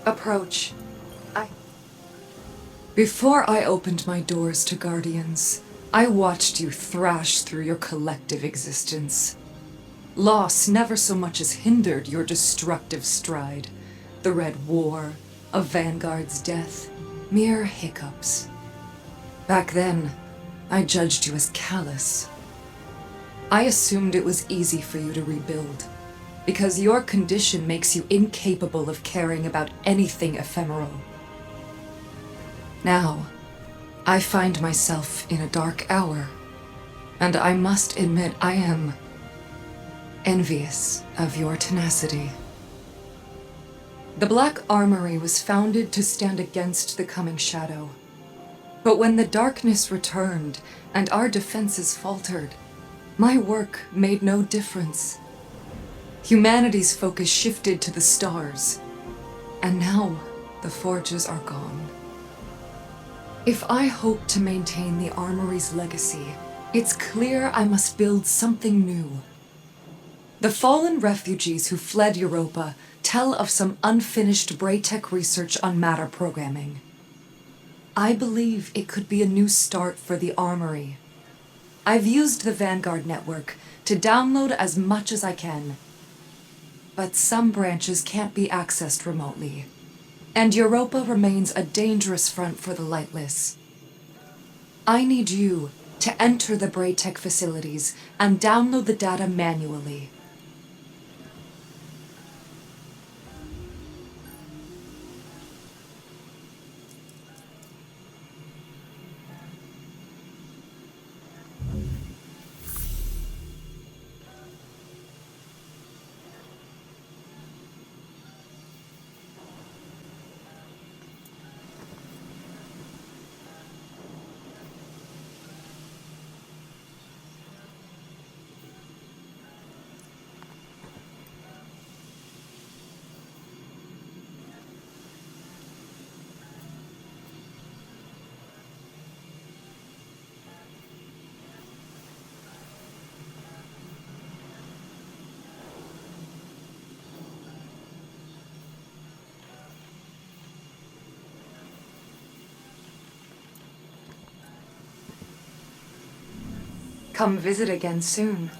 Approach. Before I opened my doors to Guardians, I watched you thrash through your collective existence. Loss never so much as hindered your destructive stride. The Red War, a Vanguard's death, mere hiccups. Back then, I judged you as callous. I assumed it was easy for you to rebuild, because your condition makes you incapable of caring about anything ephemeral. Now, I find myself in a dark hour, and I must admit I am envious of your tenacity. The Black Armory was founded to stand against the coming shadow. But when the darkness returned and our defenses faltered, my work made no difference. Humanity's focus shifted to the stars, and now the forges are gone. If I hope to maintain the Armory's legacy, it's clear I must build something new. The fallen refugees who fled Europa tell of some unfinished Braytech research on matter programming. I believe it could be a new start for the Armory. I've used the Vanguard network to download as much as I can, but some branches can't be accessed remotely, and Europa remains a dangerous front for the Lightless. I need you to enter the Braytech facilities and download the data manually. Come visit again soon.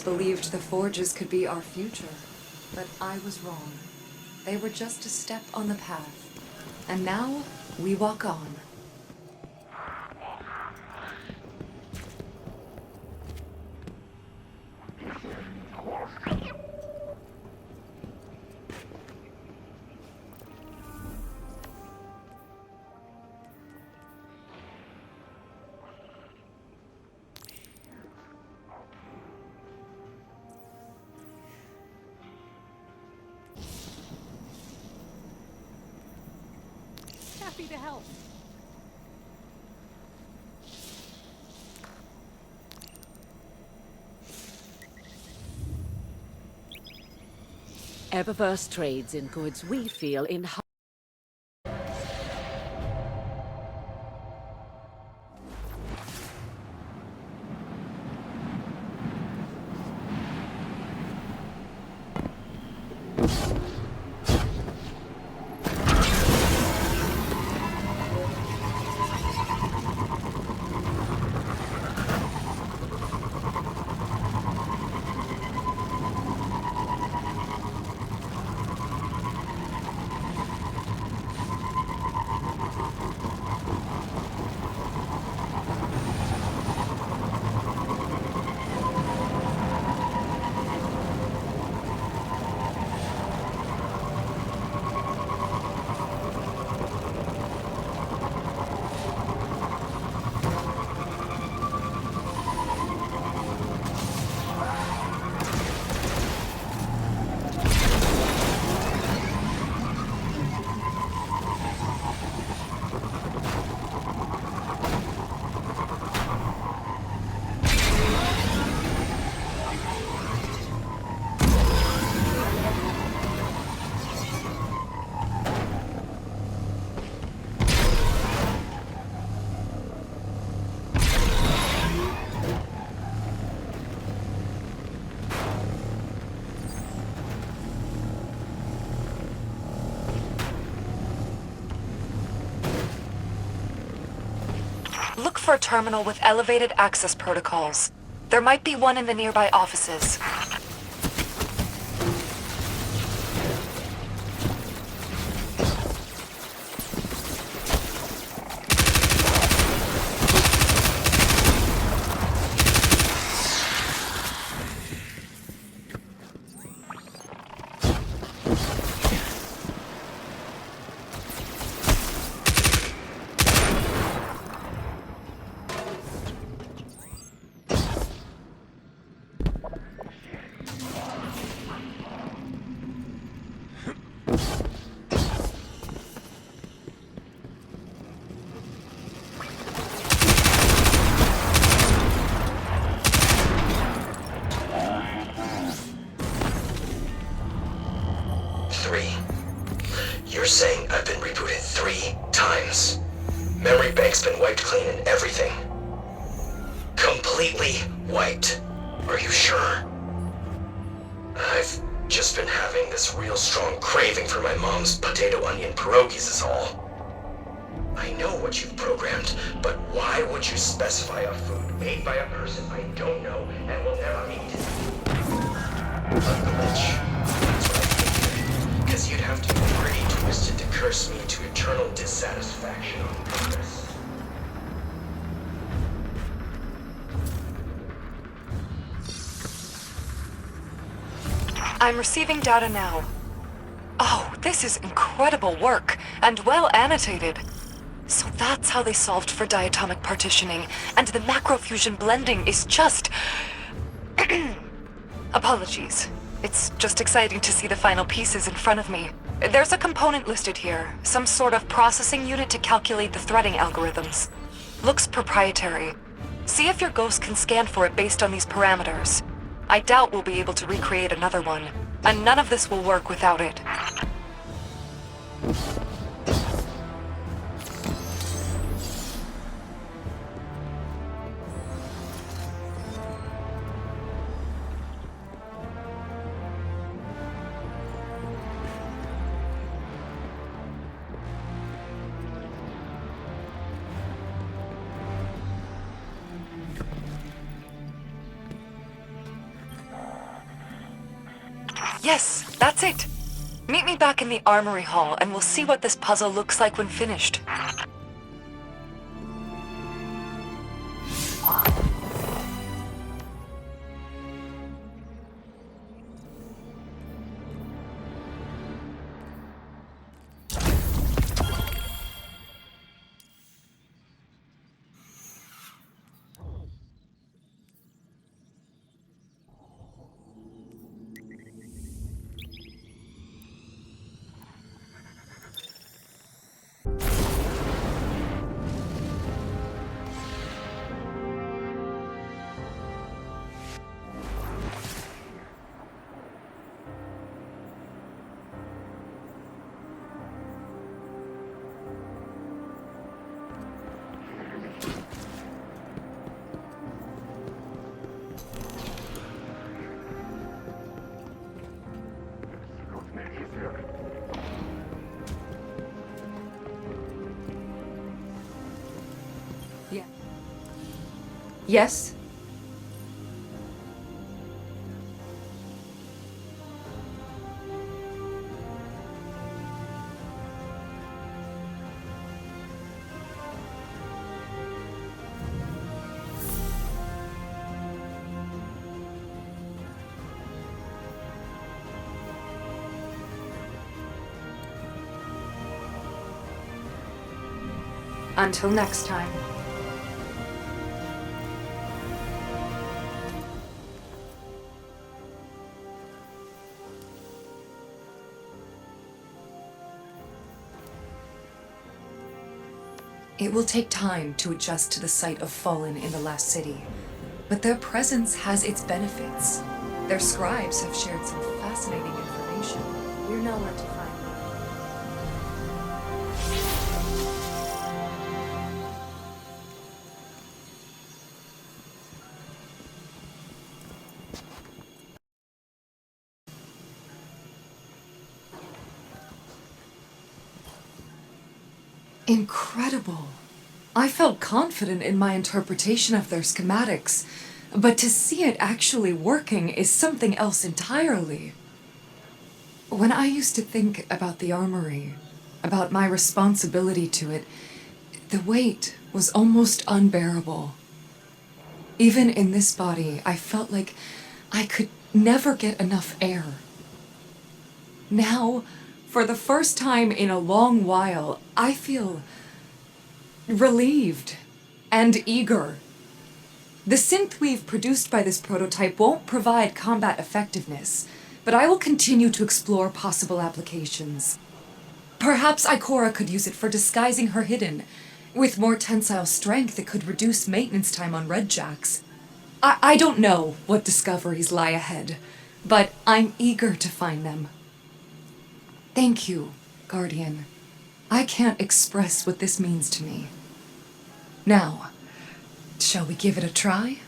Believed the forges could be our future, but I was wrong. They were just a step on the path, and now we walk on. Happy to help. Eververse trades in goods we feel in. Look for a terminal with elevated access protocols. There might be one in the nearby offices. You're saying I've been rebooted 3 times. Memory bank's been wiped clean and everything. Completely wiped. Are you sure? I've just been having this real strong craving for my mom's potato onion pierogies is all. I know what you've programmed, but why would you specify a food made by a person I don't know and will never meet? A glitch. That's what I figured. Because you'd have to be pretty twisted to curse me to eternal dissatisfaction on purpose. I'm receiving data now. Oh, this is incredible work, and well annotated. So that's how they solved for diatomic partitioning, and the macrofusion blending is just... Apologies. It's just exciting to see the final pieces in front of me. There's a component listed here, some sort of processing unit to calculate the threading algorithms. Looks proprietary. See if your ghost can scan for it based on these parameters. I doubt we'll be able to recreate another one, and none of this will work without it. Yes, that's it. Meet me back in the armory hall, and we'll see what this puzzle looks like when finished. Yeah. Yes? Until next time. It will take time to adjust to the sight of Fallen in the last city, but their presence has its benefits. Their scribes have shared some fascinating information. We're know where to find them. Incredible. I felt confident in my interpretation of their schematics, but to see it actually working is something else entirely. When I used to think about the armory, about my responsibility to it, the weight was almost unbearable. Even in this body, I felt like I could never get enough air. Now, for the first time in a long while, I feel relieved and eager. The synthweave produced by this prototype won't provide combat effectiveness, but I will continue to explore possible applications. Perhaps Ikora could use it for disguising her hidden. With more tensile strength, it could reduce maintenance time on redjacks. I don't know what discoveries lie ahead, but I'm eager to find them. Thank you, Guardian. I can't express what this means to me. Now, shall we give it a try?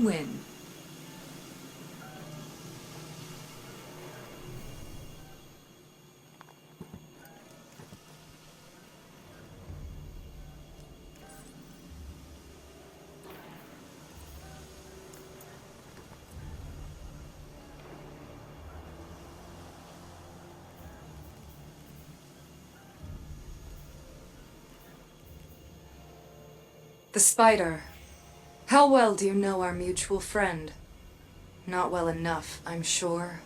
Win. The spider. How well do you know our mutual friend? Not well enough, I'm sure.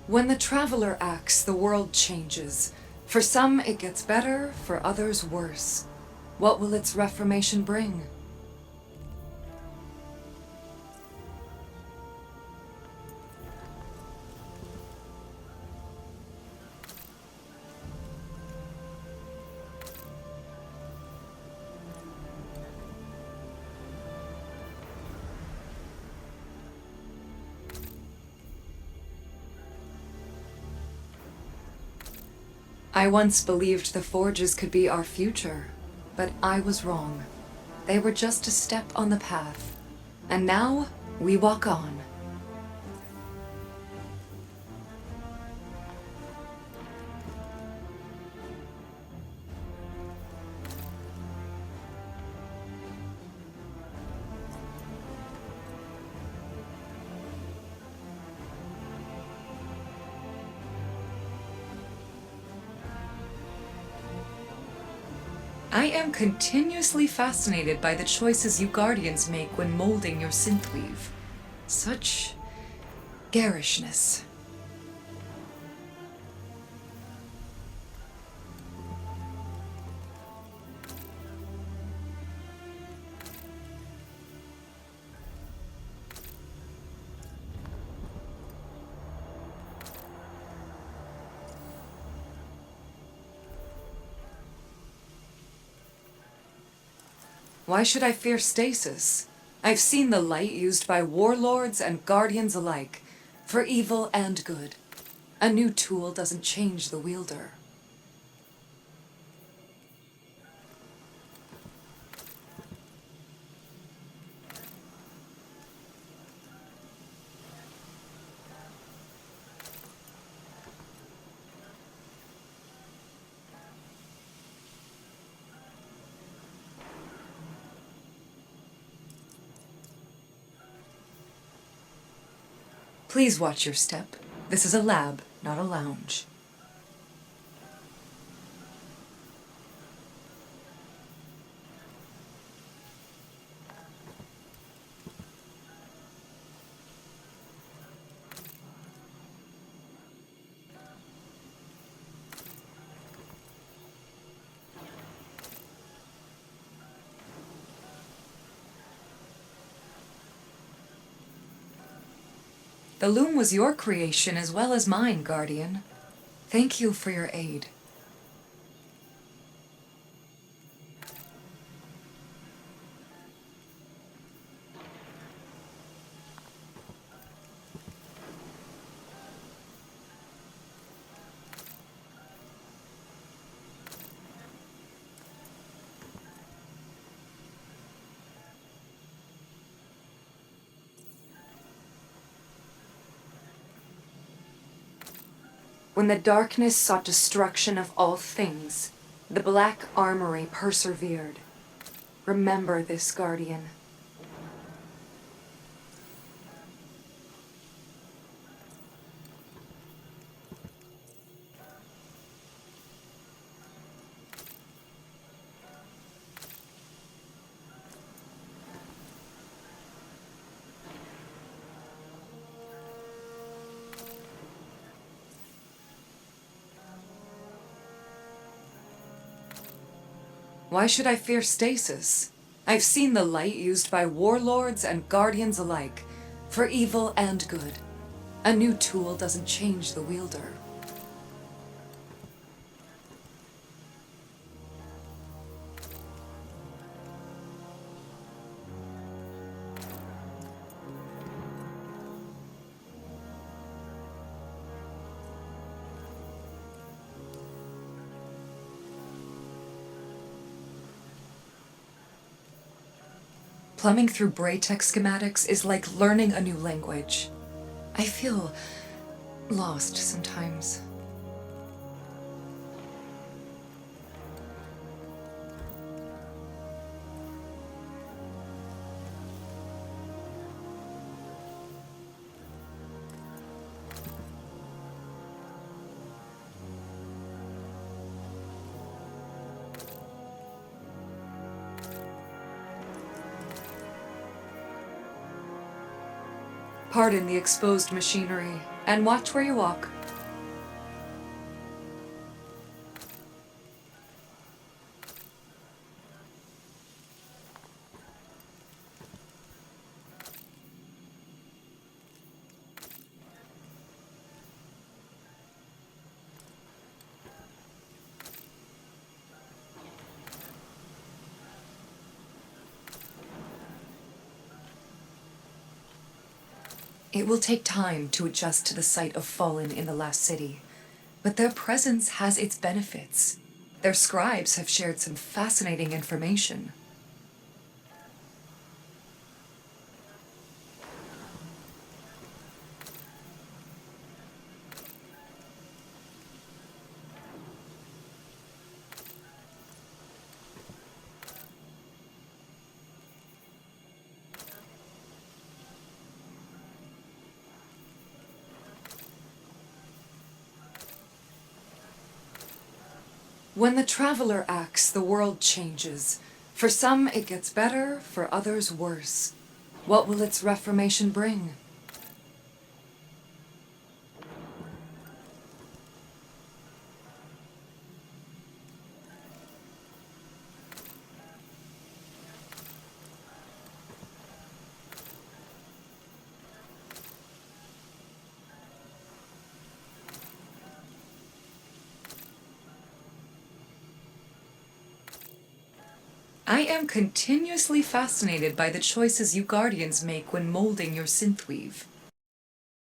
When the traveler acts, the world changes. For some, it gets better, for others, worse. What will its reformation bring? I once believed the forges could be our future, but I was wrong. They were just a step on the path, and now we walk on. I am continuously fascinated by the choices you Guardians make when molding your synthweave. Such garishness. Why should I fear stasis? I've seen the light used by warlords and guardians alike, for evil and good. A new tool doesn't change the wielder. Please watch your step. This is a lab, not a lounge. The loom was your creation as well as mine, Guardian. Thank you for your aid. When the darkness sought destruction of all things, the Black Armory persevered. Remember this, Guardian. Why should I fear stasis? I've seen the light used by warlords and guardians alike, for evil and good. A new tool doesn't change the wielder. Plumbing through Braytech schematics is like learning a new language. I feel lost sometimes. Pardon the exposed machinery, and watch where you walk. It will take time to adjust to the sight of Fallen in the last city, but their presence has its benefits. Their scribes have shared some fascinating information. When the traveler acts, the world changes. For some, it gets better, for others, worse. What will its reformation bring? I am continuously fascinated by the choices you Guardians make when molding your synthweave.